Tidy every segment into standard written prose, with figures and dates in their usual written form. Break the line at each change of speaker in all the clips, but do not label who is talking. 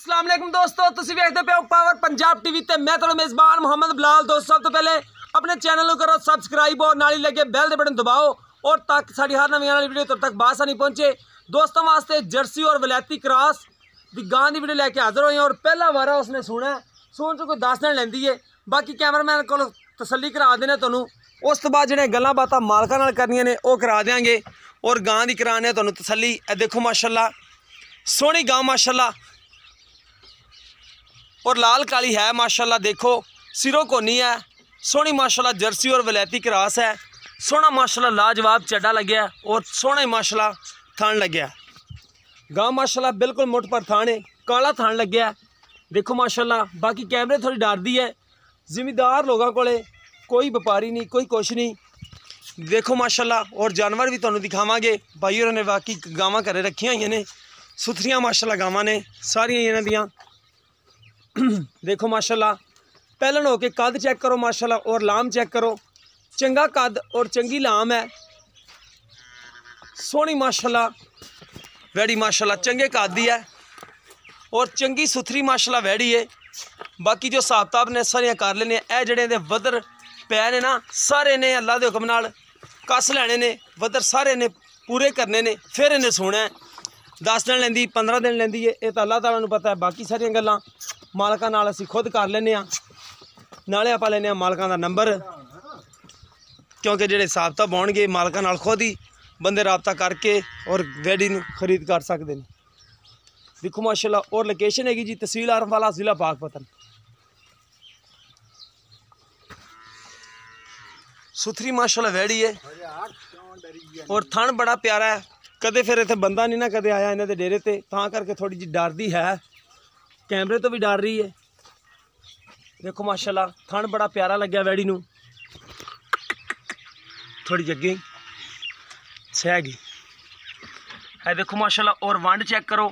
अस्सलाम वालेकुम दोस्तों, तुसीं वेखदे पे हो पावर पंजाब टीवी ते मैं तुहाडा मेज़बान मोहम्मद बिलाल। दोस्तों सब तो पहले अपने चैनल को करो सब्सक्राइब और नाल ही लगे बैल दे बटन दबाओ और ताकि साडी हर नवीं आने वाली वीडियो तुहाडे तक बासानी पहुंचे। दोस्तों वास्ते जर्सी और वलैती क्रॉस दी गां दी वीडियो लैके हाजिर होए और पहला वारा उसने सुना सुन तो कोई 10 दिन लैंदी है। बाकी कैमरामैन को तसल्ली करा देने तुहानूं, उस तो बाद जिहड़े गल्लां बातां मालकां नाल करनियां ने वो करा देंगे और गां दी कराने तुहानूं तसल्ली। देखो माशाल्लाह सोहनी गां माशाल्लाह और लाल काली है माशाल्लाह। देखो सिरों कोनी है, सोहनी माशाल्लाह जर्सी और वलैती क्रॉस है। सोहना माशाल्लाह लाजवाब चड्डा लग्या और सोहना ही माशाल्लाह थान लग्या। गां माशाल्लाह बिल्कुल मुठ पर थान है, काला थान लग्या। देखो माशाल्लाह बाकी कैमरे थोड़ी डरदी है। जिमीदार लोगों को कोई व्यापारी नहीं, कोई कुछ नहीं। देखो माशाल्लाह और जानवर भी तुहानूं दिखावांगे। भाई होरां ने बाकी गावां घरे रखियां होईयां ने, सुथरियां माशाल्लाह गावां ने सारियां इन्हां दियां। देखो माशाल्लाह पहलन हो के कद चेक करो माशाल्लाह और लाम चेक करो। चंगा कद और चंगी लाम है, सोहनी माशाल्लाह वैड़ी माशाल्लाह चंगे कद दी है और चंगी सुथरी माशाल्लाह वैड़ी है। बाकी जो हिसाब किताब ने सारियां कर लेने। ए जिहड़े दे वदर पै ने ना सारे ने अल्लाह दे हुक्म नाल कस लैने ने, वदर सारे ने पूरे करने ने, फिर इन्हें सोना है। 10 दिन लैंदी 15 दिन लैंदी है, ये तो अल्लाह ताला नूं पता है। बाकी सारियां गल्लां मालकां नाल असीं खुद कर लैने आ, नाले आपां लैने आ मालकां दा नंबर, क्योंकि जिहड़े हिसाब किताब होणगे मालकां नाल खुद ही बंदे राबता करके और वैडी नूं खरीद कर सकदे ने। देखो माशाल्लाह और लोकेशन हैगी जी तहसील आरफवाला, जिला पाकपतन। सुथरी माशाल्लाह वैड़ी है और थन बड़ा प्यारा है। कदे फिर इत्थे बंदा नहीं ना कदे आया इन्हां दे डेरे ते, तां करके थोड़ी जी डरदी है, कैमरे तो भी डर रही है। देखो माशाल्लाह थन बड़ा प्यारा लग्या वैड़ी नूं, थोड़ी जग्गे सहगी है। देखो माशाल्लाह और वंड चेक करो,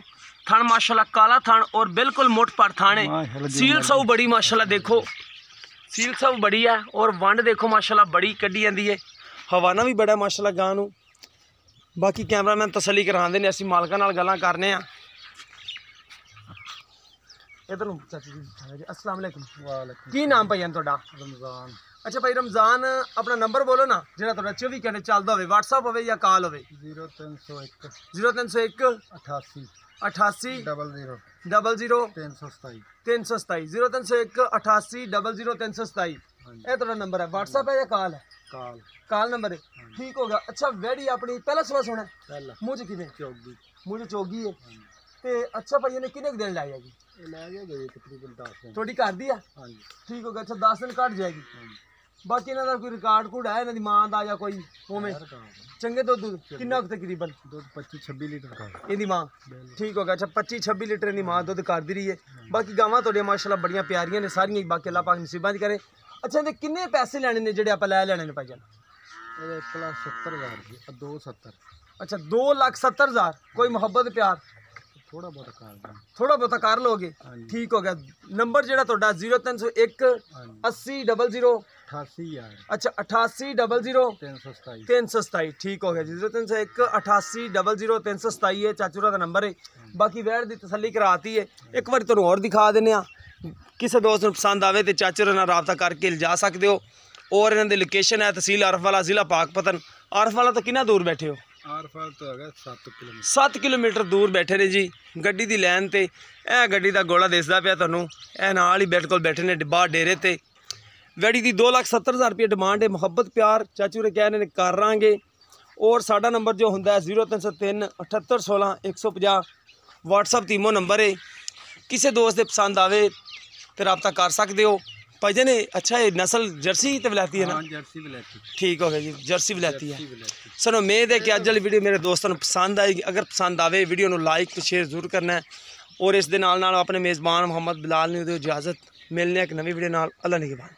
थन माशाल्लाह काला थन और बिल्कुल मुठ पर थन है। सील सऊ बड़ी माशाल्लाह, देखो सील सऊ बड़ी है और वंड देखो माशाल्लाह बड़ी कड्डी जाती है। हवाना भी बड़ा माशाल्लाह गां नूं। बाकी कैमरामैन तसली करांदे ने, असीं मालकां नाल गल्लां करने आ। इधर चाची जी अस्सलाम वालेकुम। वालेकुम। की नाम भाई तुहाडा? रमजान। अच्छा भाई रमजान, अपना नंबर बोलो ना जिहड़ा तुहाडा 24 घंटे चलदा होवे, व्हाट्सएप होवे या कॉल होवे। 0301 0301 88 88 00 00 327 327 0301 88 00 327। ये तुहाडा नंबर है, व्हाट्सएप है या कॉल है? कॉल कॉल नंबर है, ठीक होगा। अच्छा वैड़ी अपनी पहला सुबह सुना पहला मुझ किवें चोगी, मुझे चोगी है ते अच्छा भाई ने किन्ने दिन लाई जाएगी? लै गई तकरीबन 10 दिन। थोड़ी घर दी है? हां जी। ठीक होगा। अच्छा 10 दिन कट जाएगी। बाकी इन्हां दा कोई रिकॉर्ड कूड है इन्हां दी मां दा या कोई उवें? चंगे दुध किन्ना तकरीबन? दुध 25-26 लीटर का इहदी मां। ठीक होगा। अच्छा 25-26 लीटर इहदी मां दुध करदी रही है। बाकी गावां तोड़ियां माशाल्लाह बड़ियां प्यारियां ने सारियां ही। बाकी अल्लाह पाक नसीबां च करे। अच्छा इहदे किन्ने पैसे लैने ने जेहड़े आपां लै लैने ने भाईजान? 1,70,000 जी 270। अच्छा 2,70,000। कोई मोहब्बत प्यार थोड़ा बहुत कर लोगे? ठीक हो गया। नंबर जेड़ा तोड़ा 0301 80 00 88। अच्छा 88 00 327। ठीक हो गया जी 0301 88 00 327 है चाचूरा का नंबर है। बाकी वैड़ की तसली कराती है। एक बार तुहानूं और दिखा देने, किसी दोस्त नूं पसंद आवे तो चाचूरे नाल राबता करके जा सकते हो। और इन्हां दी लोकेशन है तहसील आरफवाला, जिला पाकपतन। आरफवाला तो कितना दूर बैठे हो? आरफवाला तो है 7 किलोमीटर दूर बैठे ने जी गड्डी दी लैन ते। ए गड्डी दा गोला दिसदा पिया तुहानूं, ए नाल ही बिल्कुल बैठे ने बाहर डेरे ते। वैड़ी दी 2,70,000 रुपये डिमांड है। मुहब्बत प्यार चाचू रे कहने ने कर रांगे। और साडा नंबर जो हुंदा है 0303 78 16 150 व्हाट्सअप तीमो नंबर है। किसी दोस्त दे पसंद आवे तो रबता कर सकते हो भाईजान। अच्छा ये नस्ल जर्सी तो वलैती है ना? जर्सी वलैती। ठीक हो गया जी जर्सी वलैती है। सर उम्मीद है कि अज वाली वीडियो मेरे दोस्तों को पसंद आएगी। अगर पसंद आवे वीडियो को लाइक तो शेयर जरूर करना है। और इस दे नाल अपने मेज़बान मोहम्मद बिलाल ने इजाज़त मिलने एक नवी वीडियो नाल। अल्लाह निगहबान।